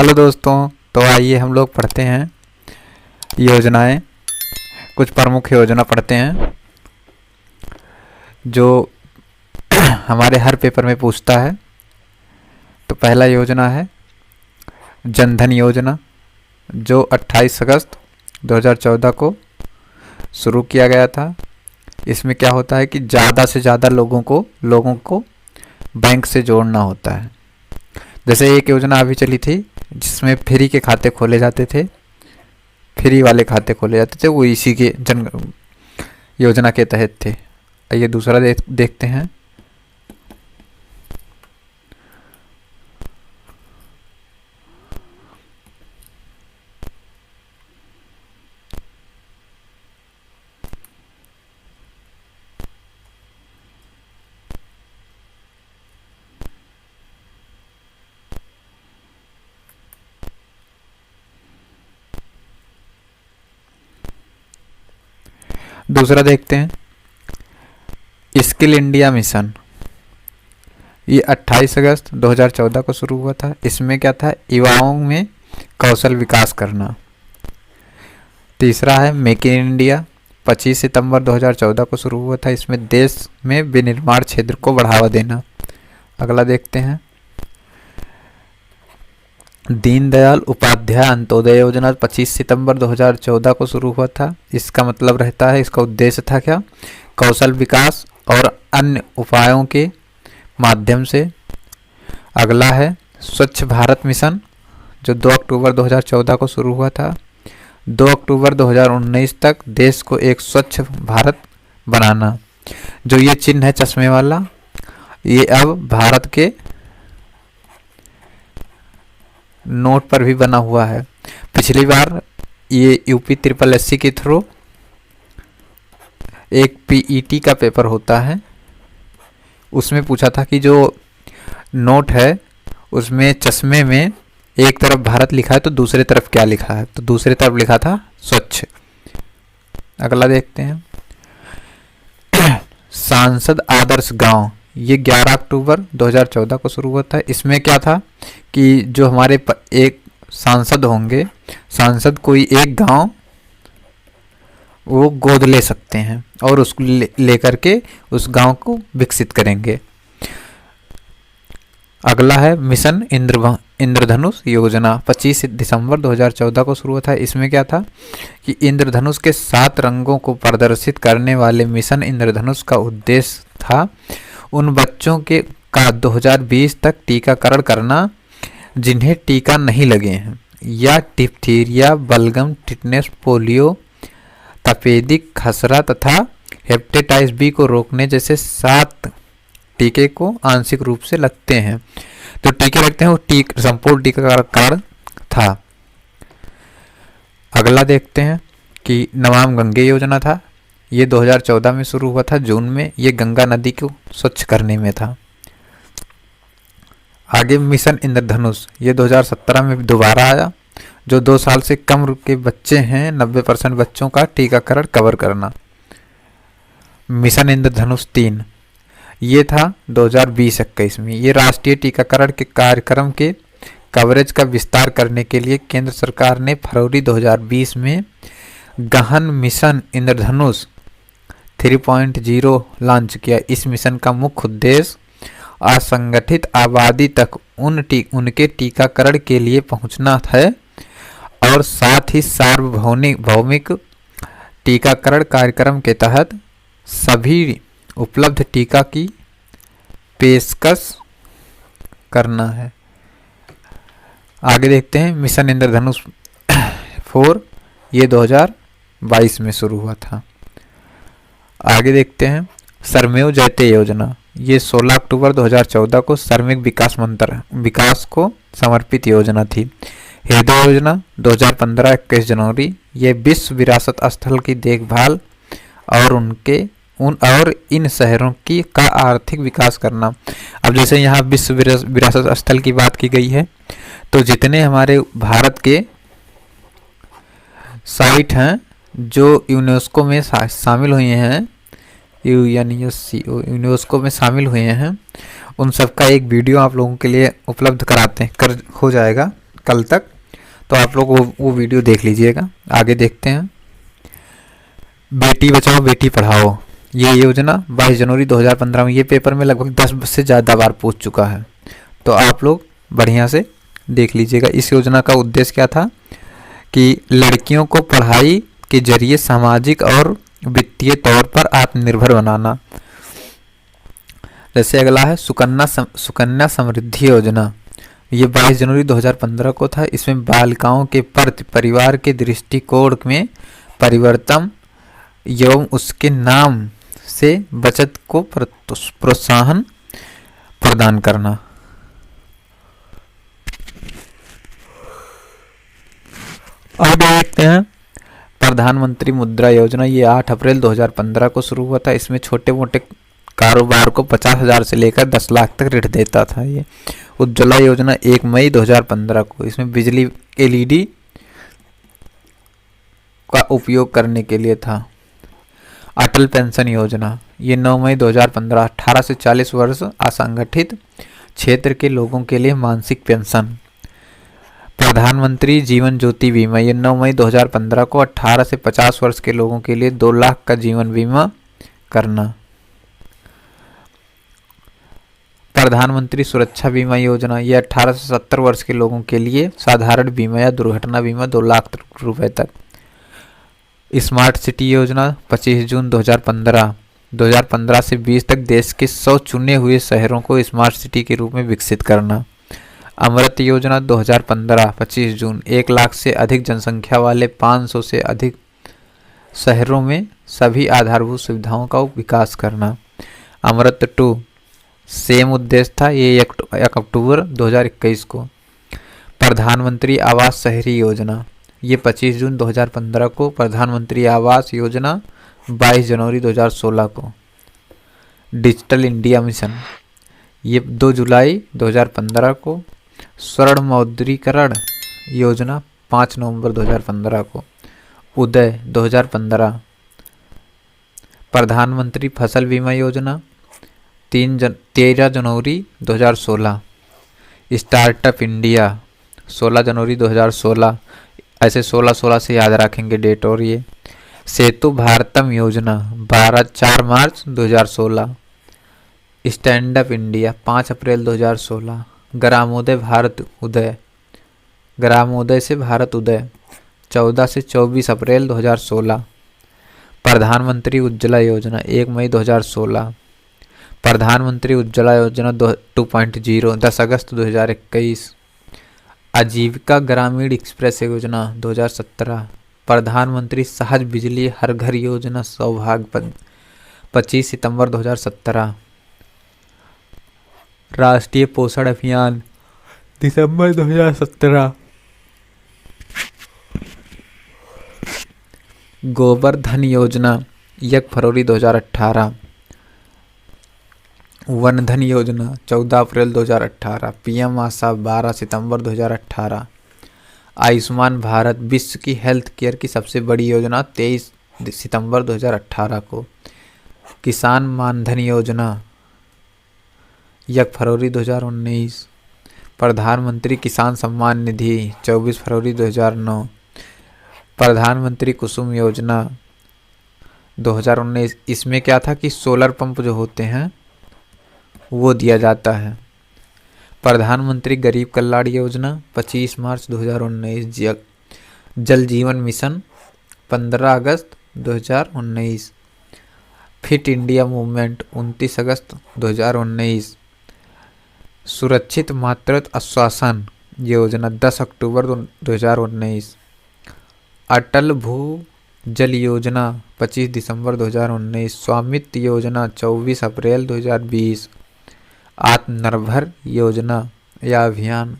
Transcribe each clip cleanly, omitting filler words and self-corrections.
Hello दोस्तों। तो आइए हम लोग पढ़ते हैं योजनाएं। कुछ प्रमुख योजना पढ़ते हैं जो हमारे हर पेपर में पूछता है। तो पहला योजना है जनधन योजना, जो 28 अगस्त 2014 को शुरू किया गया था। इसमें क्या होता है कि ज़्यादा से ज़्यादा लोगों को बैंक से जोड़ना होता है। जैसे एक योजना अभी चली थी जिसमें फ्री के खाते खोले जाते थे, फ्री वाले खाते खोले जाते थे, वो इसी के जन योजना के तहत थे। आइए दूसरा देखते हैं। दूसरा देखते हैं स्किल इंडिया मिशन। ये 28 अगस्त 2014 को शुरू हुआ था। इसमें क्या था, युवाओं में कौशल विकास करना। तीसरा है मेक इन इंडिया, 25 सितंबर 2014 को शुरू हुआ था। इसमें देश में विनिर्माण क्षेत्र को बढ़ावा देना। अगला देखते हैं दीनदयाल उपाध्याय अंत्योदय योजना, 25 सितंबर 2014 को शुरू हुआ था। इसका मतलब रहता है, इसका उद्देश्य था क्या, कौशल विकास और अन्य उपायों के माध्यम से। अगला है स्वच्छ भारत मिशन, जो 2 अक्टूबर 2014 को शुरू हुआ था। 2 अक्टूबर 2019 तक देश को एक स्वच्छ भारत बनाना। जो ये चिन्ह है चश्मे वाला, ये अब भारत के नोट पर भी बना हुआ है। पिछली बार ये यूपी SSS के थ्रू एक पीईटी का पेपर होता है, उसमें पूछा था कि जो नोट है उसमें चश्मे में एक तरफ भारत लिखा है तो दूसरी तरफ क्या लिखा है, तो दूसरी तरफ लिखा था स्वच्छ। अगला देखते हैं सांसद आदर्श गांव, ये 11 अक्टूबर 2014 को शुरू हुआ था। इसमें क्या था कि जो हमारे एक सांसद होंगे, सांसद कोई एक गांव वो गोद ले सकते हैं और उसको लेकर के उस गांव को विकसित करेंगे। अगला है मिशन इंद्रधनुष योजना, 25 दिसंबर 2014 को शुरू हुआ था। इसमें क्या था कि इंद्रधनुष के 7 रंगों को प्रदर्शित करने वाले मिशन इंद्रधनुष का उद्देश्य था उन बच्चों के का 2020 तक टीकाकरण करना जिन्हें टीका नहीं लगे हैं, या डिप्थीरिया, बलगम, टिटनेस, पोलियो, तपेदिक, खसरा तथा हेपेटाइटिस बी को रोकने जैसे 7 टीके को आंशिक रूप से लगते हैं। तो टीके लगते हैं, वो संपूर्ण टीकाकरण था। अगला देखते हैं कि नमामि गंगे योजना था। ये 2014 में शुरू हुआ था, जून में। ये गंगा नदी को स्वच्छ करने में था। आगे मिशन इंद्रधनुष, ये 2017 में दोबारा आया, जो 2 साल से कम के बच्चे हैं 90% बच्चों का टीकाकरण कवर करना। मिशन इंद्रधनुष 3, ये था 2020-21 में। ये राष्ट्रीय टीकाकरण के कार्यक्रम के कवरेज का विस्तार करने के लिए केंद्र सरकार ने फरवरी 2020 में गहन मिशन इंद्रधनुष 3.0 लॉन्च किया। इस मिशन का मुख्य उद्देश्य असंगठित आबादी तक उनके टीकाकरण के लिए पहुंचना है और साथ ही सार्वभौमिक टीकाकरण कार्यक्रम के तहत सभी उपलब्ध टीका की पेशकश करना है। आगे देखते हैं मिशन इंद्रधनुष 4, ये 2022 में शुरू हुआ था। आगे देखते हैं श्रमेव जयते योजना, ये 16 अक्टूबर 2014 को श्रमिक विकास को समर्पित योजना थी। हृदय योजना 2015 21 जनवरी, ये विश्व विरासत स्थल की देखभाल और इन शहरों की का आर्थिक विकास करना। अब जैसे यहाँ विश्व विरासत स्थल की बात की गई है, तो जितने हमारे भारत के साइट हैं जो यूनेस्को में शामिल हुए हैं, यूनेस्को में शामिल हुए हैं, उन सब का एक वीडियो आप लोगों के लिए उपलब्ध हो जाएगा कल तक, तो आप लोग वो वीडियो देख लीजिएगा। आगे देखते हैं। बेटी बचाओ बेटी पढ़ाओ ये योजना 22 जनवरी 2015 में, ये पेपर में लगभग 10 से ज़्यादा बार पूछ चुका है, तो आप लोग बढ़िया से देख लीजिएगा। इस योजना का उद्देश्य क्या था कि लड़कियों को पढ़ाई के जरिए सामाजिक और वित्तीय तौर पर आत्मनिर्भर बनाना। जैसे अगला है सुकन्या समृद्धि योजना, ये 22 जनवरी 2015 को था। इसमें बालिकाओं के प्रति परिवार के दृष्टिकोण में परिवर्तन एवं उसके नाम से बचत को प्रोत्साहन प्रदान करना। आगे देखते हैं प्रधानमंत्री मुद्रा योजना, ये 8 अप्रैल 2015 को शुरू हुआ था। इसमें छोटे मोटे कारोबार को 50,000 से लेकर 10 लाख तक ऋण देता था। ये उज्ज्वला योजना 1 मई 2015 को, इसमें बिजली LED का उपयोग करने के लिए था। अटल पेंशन योजना, ये 9 मई 2015, 18 से 40 वर्ष असंगठित क्षेत्र के लोगों के लिए मासिक पेंशन। प्रधानमंत्री जीवन ज्योति बीमा, ये 9 मई 2015 को 18 से 50 वर्ष के लोगों के लिए 2 लाख का जीवन बीमा करना। प्रधानमंत्री सुरक्षा बीमा योजना, ये 18 से 70 वर्ष के लोगों के लिए साधारण बीमा या दुर्घटना बीमा 2 लाख रुपए तक। स्मार्ट सिटी योजना 25 जून 2015 से 20 तक देश के 100 चुने हुए शहरों को स्मार्ट सिटी के रूप में विकसित करना। अमृत योजना 2015 25 जून, 1 लाख से अधिक जनसंख्या वाले 500 से अधिक शहरों में सभी आधारभूत सुविधाओं का विकास करना। अमृत 2 सेम उद्देश्य था, ये 1 अक्टूबर 2021 को। प्रधानमंत्री आवास शहरी योजना, ये 25 जून 2015 को। प्रधानमंत्री आवास योजना 22 जनवरी 2016 को। डिजिटल इंडिया मिशन, ये 2 जुलाई 2015 को। स्वर्ण मौद्रीकरण योजना 5 नवंबर 2015 को। उदय 2015। प्रधानमंत्री फसल बीमा योजना 13 जनवरी 2016। स्टार्टअप इंडिया 16 जनवरी 2016, ऐसे 16 से याद रखेंगे डेट। और ये सेतु भारतम योजना 4 मार्च 2016। स्टैंड अप इंडिया 5 अप्रैल 2016। ग्रामोदय भारत उदय, ग्रामोदय से भारत उदय 14 से 24 अप्रैल 2016। प्रधानमंत्री उज्ज्वला योजना 1 मई 2016। प्रधानमंत्री उज्ज्वला योजना 2.0 10 अगस्त 2021। आजीविका ग्रामीण एक्सप्रेस योजना 2017। प्रधानमंत्री सहज बिजली हर घर योजना सौभाग्य 25 सितंबर 2017। राष्ट्रीय पोषण अभियान दिसंबर 2017। गोबर योजना 1 फरवरी 2018। वन धन योजना 14 अप्रैल 2018। PM आशा 12 सितंबर 2018। आयुष्मान भारत विश्व की हेल्थ केयर की सबसे बड़ी योजना 23 सितंबर 2018 को। किसान मानधन योजना 1 फरवरी 2019। प्रधानमंत्री किसान सम्मान निधि 24 फरवरी 2009। प्रधानमंत्री कुसुम योजना 2019, इसमें क्या था कि सोलर पंप जो होते हैं वो दिया जाता है। प्रधानमंत्री गरीब कल्याण योजना 25 मार्च 2019। जल जीवन मिशन 15 अगस्त 2019। फिट इंडिया मूवमेंट 29 अगस्त 2019। सुरक्षित मातृत्व आश्वासन योजना 10 अक्टूबर 2019। अटल भू जल योजना 25 दिसंबर 2019। स्वामित्व योजना 24 अप्रैल 2020। आत्मनिर्भर योजना या अभियान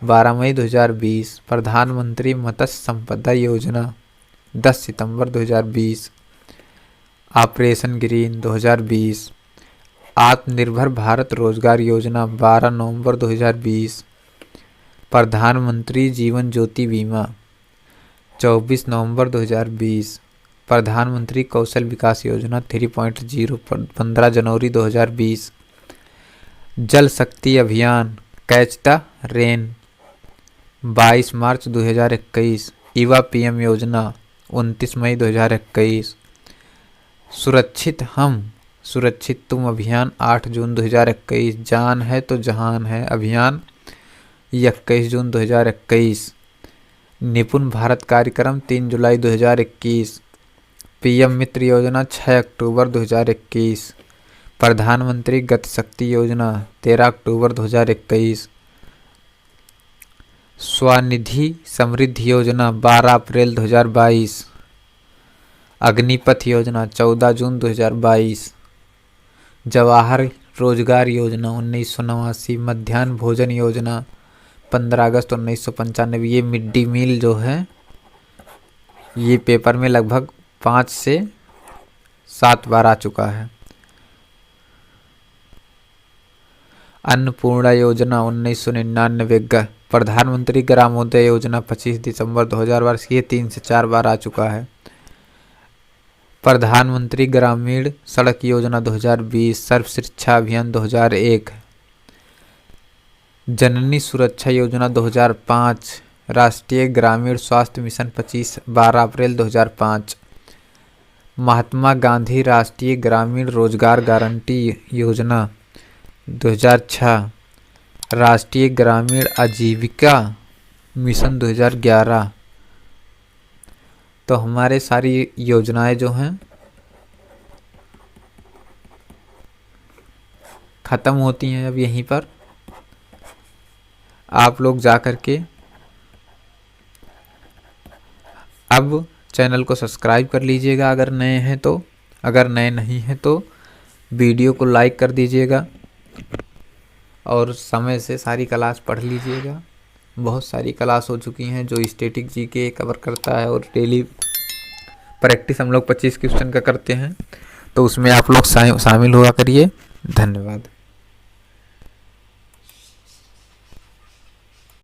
12 मई 2020। प्रधानमंत्री मत्स्य संपदा योजना 10 सितंबर 2020। Operation green 2020। आत्मनिर्भर भारत रोजगार योजना 12 नवंबर 2020। प्रधानमंत्री जीवन ज्योति बीमा 24 नवंबर 2020। प्रधानमंत्री कौशल विकास योजना 3.0 15 जनवरी 2020। जल शक्ति अभियान कैच द रेन 22 मार्च 2021। युवा पीएम योजना 29 मई 2021। सुरक्षित हम सुरक्षित तुम अभियान 8 जून 2021। जान है तो जहान है अभियान 21 जून 2021। निपुण भारत कार्यक्रम 3 जुलाई 2021। पीएम मित्र योजना 6 अक्टूबर 2021। प्रधानमंत्री गति शक्ति योजना 13 अक्टूबर 2021। स्वनिधि समृद्धि योजना 12 अप्रैल 2022। अग्निपथ योजना 14 जून 2022। जवाहर रोजगार योजना 1989। मध्याह्न भोजन योजना 15 अगस्त 1995। ये मिड डे मील जो है ये पेपर में लगभग 5 से 7 बार आ चुका है। अन्नपूर्णा योजना 1999। प्रधानमंत्री ग्रामोदय योजना 25 दिसंबर 2012। ये 3 से 4 बार आ चुका है। प्रधानमंत्री ग्रामीण सड़क योजना 2020। सर्व शिक्षा अभियान 2001। जननी सुरक्षा योजना 2005। राष्ट्रीय ग्रामीण स्वास्थ्य मिशन 12 अप्रैल 2005। महात्मा गांधी राष्ट्रीय ग्रामीण रोजगार गारंटी योजना 2006। राष्ट्रीय ग्रामीण आजीविका मिशन 2011। तो हमारे सारी योजनाएं जो हैं ख़त्म होती हैं अब यहीं पर। आप लोग जा कर के अब चैनल को सब्सक्राइब कर लीजिएगा अगर नए हैं तो। अगर नए नहीं हैं तो वीडियो को लाइक कर दीजिएगा और समय से सारी क्लास पढ़ लीजिएगा। बहुत सारी क्लास हो चुकी हैं जो स्टैटिक जीके कवर करता है और डेली प्रैक्टिस हम लोग 25 क्वेश्चन का करते हैं, तो उसमें आप लोग शामिल हुआ करिए। धन्यवाद।